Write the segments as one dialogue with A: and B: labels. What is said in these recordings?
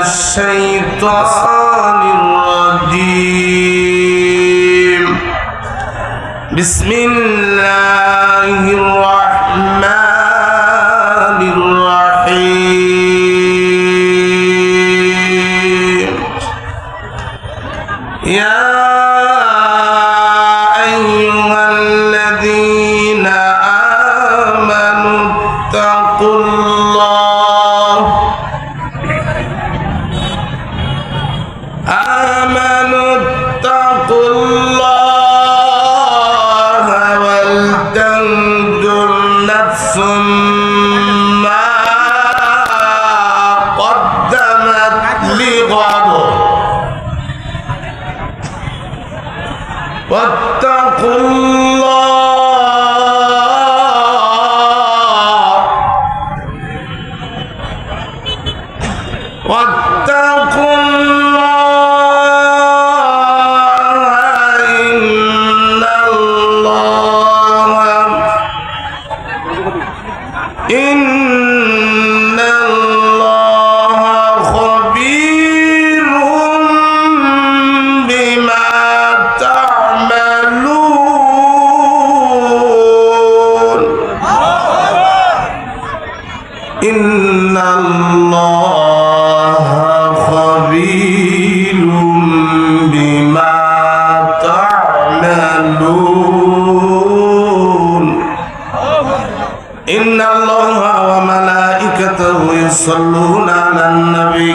A: الشيطان الرجيم بسم الله الرحمن الرحيم يا أيها الذين آمنوا اتقوا الله ولتنظر نفس ما قدمت لغد واتقوا الله واتقوا الله إن الله خبير بما تعملون إن الله خبير بما تعملون إن الله وملائكته يصلون على النبي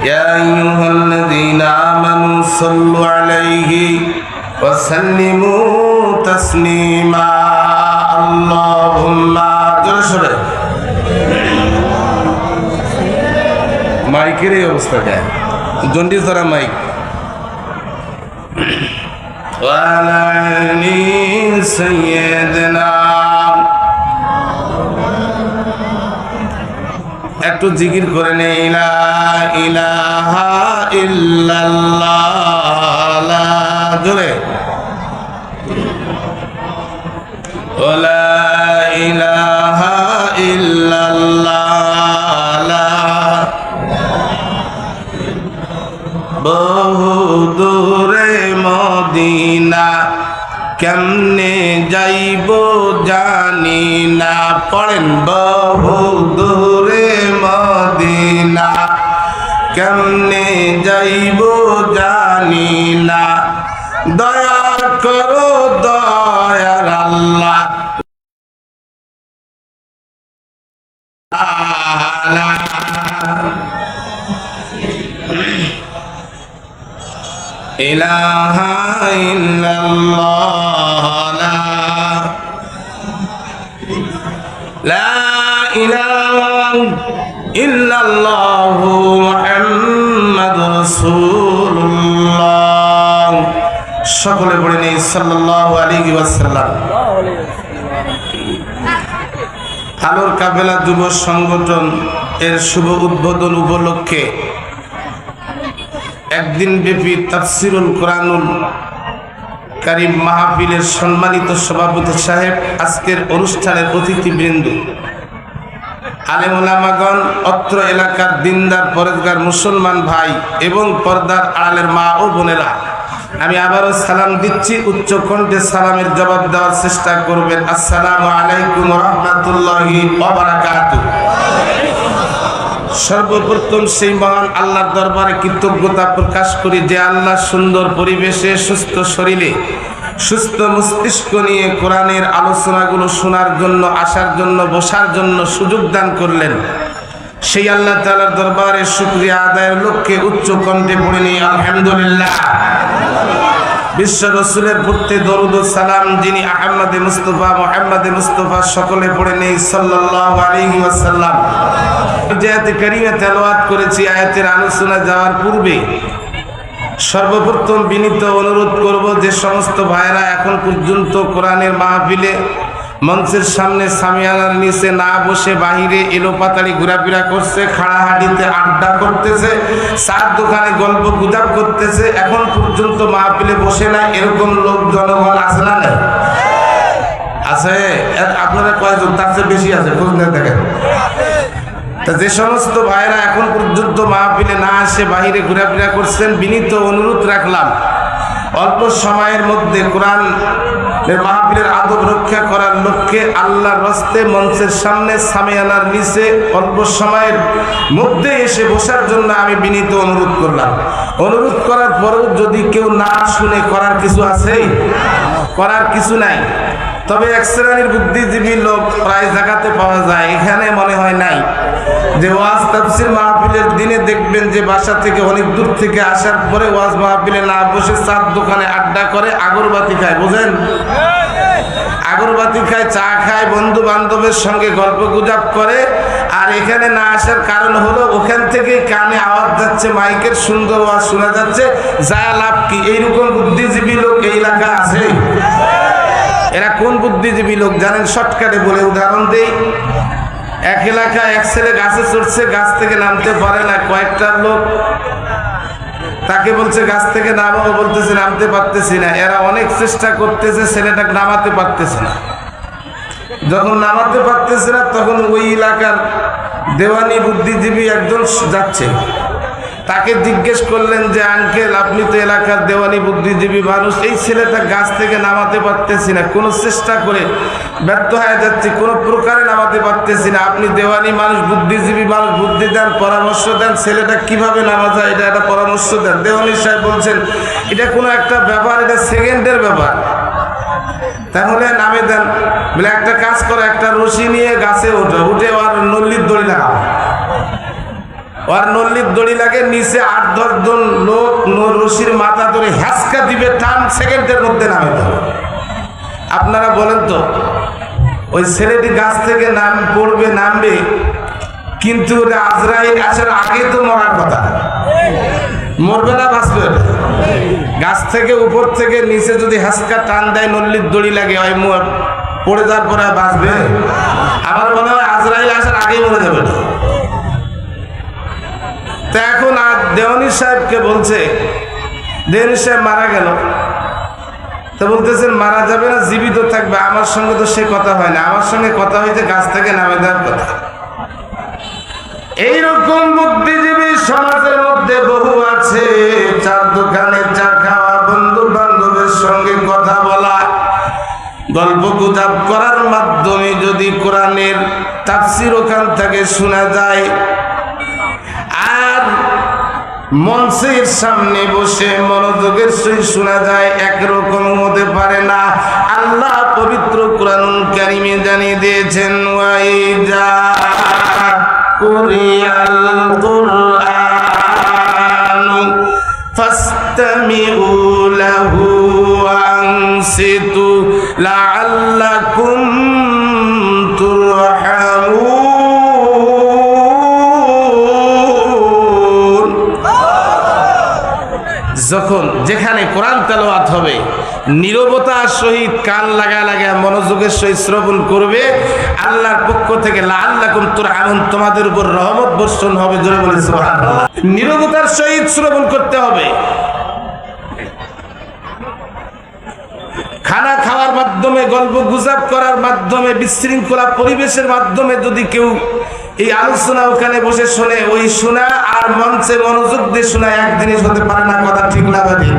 A: يا أيها الذين آمنوا صلوا عليه وسلموا تسليما اللهم جرشره মাইকের এই অবস্থাটা জন্ডিস ধরা মাইক ওয়ালা আলি সাইয়্যিদিনা একটু জিকির করে নে লা ইলাহা ইল্লাল্লাহ লা জোরে লা ইলাহা ইল্লাল্লাহ লা বহু দূরে মদিনা কেমনে যাইব জানি না পড়েন বহু দূরে মদিনা কেমনে যাইব জানি না দয়া করো দয়ার আল্লাহ ইলাহা ইল্লাল্লাহ লা ইলাহা ইল্লাল্লাহু মুহাম্মাদুর রাসূলুল্লাহ সকলে পড়ে নেই সাল্লাল্লাহু আলাইহি ওয়াসাল্লাম আলোর কাফেলা যুব সংগঠন এর শুভ উদ্বোধন উপলক্ষে একদিন ব্যাপী তাফসিরুল কোরআনুল কারীম মাহফিলের সম্মানিত সভাপতি সাহেব, আজকের অনুষ্ঠানের অতিথিবৃন্দ, আলেম ওলামাগণ, অত্র এলাকার দিনদার পরেজগার মুসলমান ভাই এবং পর্দার আড়ালের মা ও বোনেরা, আমি আবারও সালাম দিচ্ছি। উচ্চ কণ্ঠে সালামের জবাব দেওয়ার চেষ্টা করবেন। আসসালামু আলাইকুম ওয়া রাহমাতুল্লাহি ওয়া বারাকাতুহু। সর্বপ্রথম সেই মহান আল্লাহর দরবারে কৃতজ্ঞতা প্রকাশ করি যে আল্লাহ সুন্দর পরিবেশে, সুস্থ শরীরে, সুস্থ মস্তিষ্ক নিয়ে কোরআনের আলোচনাগুলো শোনার জন্য, আসার জন্য, বসার জন্য সুযোগ দান করলেন। সেই আল্লাহ তাআলার দরবারে শুকরিয়া আদায়ের লক্ষ্যে উচ্চ কণ্ঠে পড়ে নিই আলহামদুলিল্লাহ। বিশ্ব রাসূলের প্রতি দরুদ ও সালাম যিনি আহমদে মুস্তাফা, মুহাম্মদে মুস্তাফা, সকলে পড়ে নেই সাল্লাল্লাহু আলাইহি ওয়াসাল্লাম। যে আয়াতে কারিমা তেলাওয়াত করেছি, আয়াতের আলোচনা যাওয়ার পূর্বে সর্বপ্রথম বিনীত অনুরোধ করব যে সমস্ত ভাইরা এখন পর্যন্ত কোরআনের মাহফিলে মঞ্চের সামনে সামিয়ানার নিচে না বসে বাহিরে এলোপাতাড়ি ঘোরাফেরা করছে, খাড়াহাড়িতে আড্ডা করতেছে, চার দোকানে গল্প গুজব করতেছে, এখন পর্যন্ত মাহফিলে বসে না, এরকম লোক জনগণ আছে না? আছে? আপনারা কয়জন? তার চেয়ে বেশি আছে, খোঁজ নিয়ে দেখেন। যে সমস্ত ভাইরা এখন পর্যন্ত মাহফিলে না এসে বাহিরে ঘোরাফেরা করছেন, বিনীত অনুরোধ রাখলাম অল্প সময়ের মধ্যে কোরআন মাহফিলের আদব রক্ষা করার লক্ষ্যে আল্লাহর রাস্তে মঞ্চের সামনে সামিয়ানার নিচে অল্প সময়ের মধ্যে এসে বসার জন্য আমি বিনীত অনুরোধ করলাম। অনুরোধ করার পরেও যদি কেউ না শুনে করার কিছু আছে? করার কিছু নাই। তবে এক শ্রেণীর বুদ্ধিজীবী লোক প্রায় জায়গাতে পাওয়া যায়, এখানে মনে হয় নাই, যে ওয়াজ তাফসীর মাহফিলের দিনে দেখবেন যে বাসা থেকে অনেক দূর থেকে আসার পরে ওয়াজ মাহফিলে না বসে চার দোকানে আড্ডা করে, আগরবাতি খায়, বুঝেন, আগরবাতি খায়, চা খায়, বন্ধু বান্ধবের সঙ্গে গল্প গুজব করে। আর এখানে না আসার কারণ হলো ওখান থেকে কানে আওয়াজ যাচ্ছে, মাইকের সুন্দর আওয়াজ শোনা যাচ্ছে, যা লাভ কি? এইরকম বুদ্ধিজীবী লোক এই এলাকা আছে? এরা কোন বুদ্ধিজীবী লোক জানেন? শর্টকাটে বলে উদাহরণ দেই। এক এলাকায় এক ছেলে গাছে চড়ছে, গাছ থেকে নামতে পারে না। কয়েকটা লোক তাকে বলছে গাছ থেকে নামো, বলতেছে নামতে পারতেছি না। এরা অনেক চেষ্টা করতেছে, ছেলেটাকে নামাতে পারতেছে না। যখন নামাতে পারতেছে না তখন ওই এলাকার দেওয়ানি বুদ্ধিজীবী একজন যাচ্ছে, তাকে জিজ্ঞেস করলেন যে আঙ্কেল, আপনি তো এলাকার দেওয়ানি বুদ্ধিজীবী মানুষ, এই ছেলেটা গাছ থেকে নামাতে পারতেছি না, কোনো চেষ্টা করে ব্যর্থ হয়ে যাচ্ছে, কোনো প্রকারে নামাতে পারতেছি না, আপনি দেওয়ানি মানুষ, বুদ্ধিজীবী মানুষ, বুদ্ধি দেন, পরামর্শ দেন, ছেলেটা কিভাবে নামা যায় এটা একটা পরামর্শ দেন। দেওয়ানি সাহেব বলছেন এটা কোনো একটা ব্যাপার, এটা সেকেন্ডের ব্যাপার, তাহলে নামে দেন। বলে একটা কাজ করে, একটা রশি নিয়ে গাছে ওঠে, উঠে ওর নল্লির দড়ি লাগাও, ওর নল্লির দড়ি লাগে, নিচে 8-10 জন লোক রশির মাথা ধরে হ্যাঁচকা দিবে, টান, সেকেন্ডের মধ্যে নামে দেবে। আপনারা বলেন তো, ওই ছেলেটি গাছ থেকে নামবে, কিন্তু আজরাইল আসার আগে তো মরার কথা, মরবে না বাঁচবে? গাছ থেকে উপর থেকে নিচে যদি হ্যাঁচকা টান দেয়, নল্লির দড়ি লাগে, ওই পড়ে যাওয়ার পরে বাঁচবে? আমার মনে হয় আজরাইল আসার আগেই মরে যাবে। তা এখন আর দেওয়ানি সাহেবকে বলছে, দেওয়ানি সাহেব মারা গেল, তো বলতেছেন মারা যাবে না, জীবিত থাকবে। আমার সঙ্গে তো সে কথা হয় না, আমার সঙ্গে কথা হয়েছে গাছ থেকে নামে দেওয়ার কথা। এইরকম বুদ্ধিজীবী সমাজের মধ্যে বহু আছে। চার দোকানে চা খাওয়া, বন্ধু বান্ধবের সঙ্গে কথা বলা, গল্প গুজব করার মাধ্যমে যদি কোরআনের তাফসীর ওখান থেকে শোনা যায়, আর মঞ্চের সামনে বসে মনোযোগের সহিত শোনা যায়, একরকম হতে পারে না। আল্লাহ পবিত্র কোরআনুল কারীমে জানিয়ে দিয়েছেন, ওয়াইজা কুরিয়াল কুরআন ফাসতামিউ লাহু ওয়ানসিতু লাআল্লাকুম তুরহামুন। যখন যেখানে কোরআন তেলাওয়াত হবে, নীরবতার সহিত কান লাগা মনোযোগের সহিত শ্রবণ করবে, আল্লাহর পক্ষ থেকে লাআল্লাকুম তুরহামুন, তোমাদের উপর রহমত বর্ষণ হবে। জোরে বলে সুবহানাল্লাহ। নীরবতার সহিত শ্রবণ করতে হবে। খানা খাওয়ার মাধ্যমে, গল্প গুজব করার মাধ্যমে, বিশৃঙ্খলা পরিবেশের মাধ্যমে যদি কেউ এই আলোচনা ওখানে বসে শোনে, ওই শোনা আর মঞ্চে মনোযোগ দিয়ে শোনা এক জিনিস হতে পারে না। কথা ঠিক না বাকি?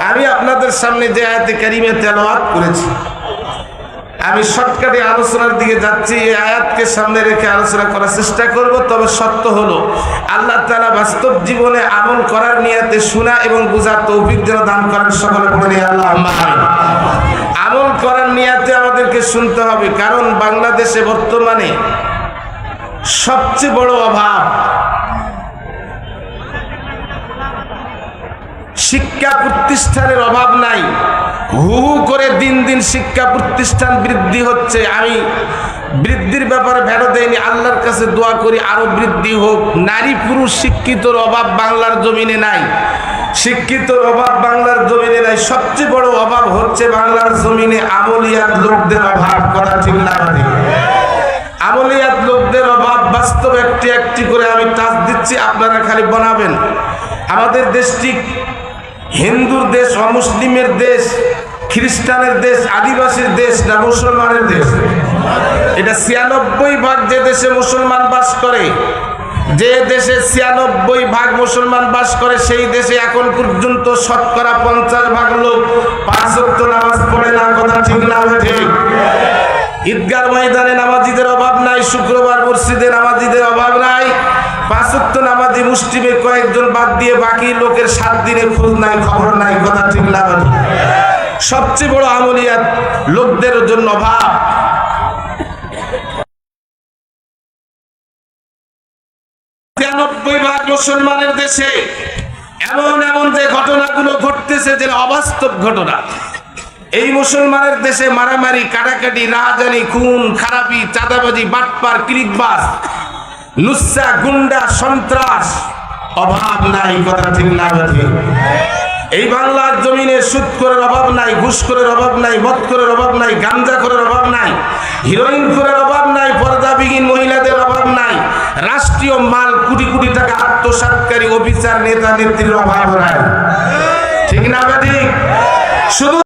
A: আমি আপনাদের সামনে যে আয়াতে কারিমে তেলাওয়াত করেছি, আমি শর্টকাটে আলোচনার দিকে যাচ্ছি। এই আয়াতকে সামনে রেখে আলোচনা করার চেষ্টা করব। তবে সত্য হলো আল্লাহ তাআলা বাস্তব জীবনে আমল করার নিয়তে শোনা এবং বোঝার তৌফিক যেন দান করেন। সকলে বলে আল্লাহুম্মা আমিন। আমল করার নিয়তে আমাদেরকে শুনতে হবে, কারণ বাংলাদেশে বর্তমানে সবচেয়ে বড় অভাব শিক্ষা প্রতিষ্ঠানের অভাব নাই। হু হু করে দিন দিন শিক্ষা প্রতিষ্ঠান বৃদ্ধি হচ্ছে। আমি বৃদ্ধির ব্যাপারে ভেড়ো দেয়নি, আল্লাহর কাছে দোয়া করি আরো বৃদ্ধি হোক। নারী পুরুষ শিক্ষিতর অভাব বাংলার জমিনে নাই, শিক্ষিতর অভাব বাংলার জমিনে নাই। সবচেয়ে বড় অভাব হচ্ছে বাংলার জমিনে আমলিয়াত লোকদের অভাব। কথা ঠিক না? আমলিয়াত লোকদের অভাব বাস্তব। একটি একটি করে আমি টাচ দিচ্ছি, আপনারা খালি বানাবেন। আমাদের দেশটি হিন্দুর দেশ, অমুসলিমের দেশ, খ্রিস্টানের দেশ, আদিবাসীর দেশ না মুসলমানের দেশ? এটা 96% যে দেশে মুসলমান বাস করে, যে দেশে 96% মুসলমান বাস করে, সেই দেশে এখন পর্যন্ত শতকরা 50% লোক 5 ওয়াক্ত নামাজ পড়ে না। কথা ঠিক না ঠিক? ঈদগার ময়দানে নামাজিদের অভাব নাই, শুক্রবার মসজিদে নামাজিদের অভাব নাই। 5 ওয়াক্ত নামাজি মুসলিমে কয়েকজন বাদ দিয়ে বাকি লোকের 7 দিনের খোঁজ নাই, খবর নাই। কথা ঠিক না ঠিক? সবচেয়ে বড় আমলিয়াত লোকদের জন্য অভাব। 93% মুসলমানের দেশে এমন এমন যে ঘটনাগুলো ঘটতেছে, যে অবাস্তব ঘটনা। এই মুসলমানের দেশে মারামারি, কাটাকাটি, রাহাজানি, খুন খারাপি, চাঁদাবাজি, বাটপার, ক্লিকবাজ, লুচ্চা, গুন্ডা, সন্ত্রাস অভাব নাই। কথা ঠিক না ঠিক? এই বাংলার জমিনে সুদখোরের অভাব নাই, ঘুষখোরের অভাব নাই, মদখোরের অভাব নাই, গাঞ্জাখোরের অভাব নাই, হিরোইনখোরের অভাব নাই, পর্দাবিহীন মহিলাদের অভাব নাই, রাষ্ট্রীয় মাল কোটি কোটি টাকা আত্মসাৎকারী অফিসার নেতা নেত্রীর অভাব নাই। ঠিক না ঠিক? শুধু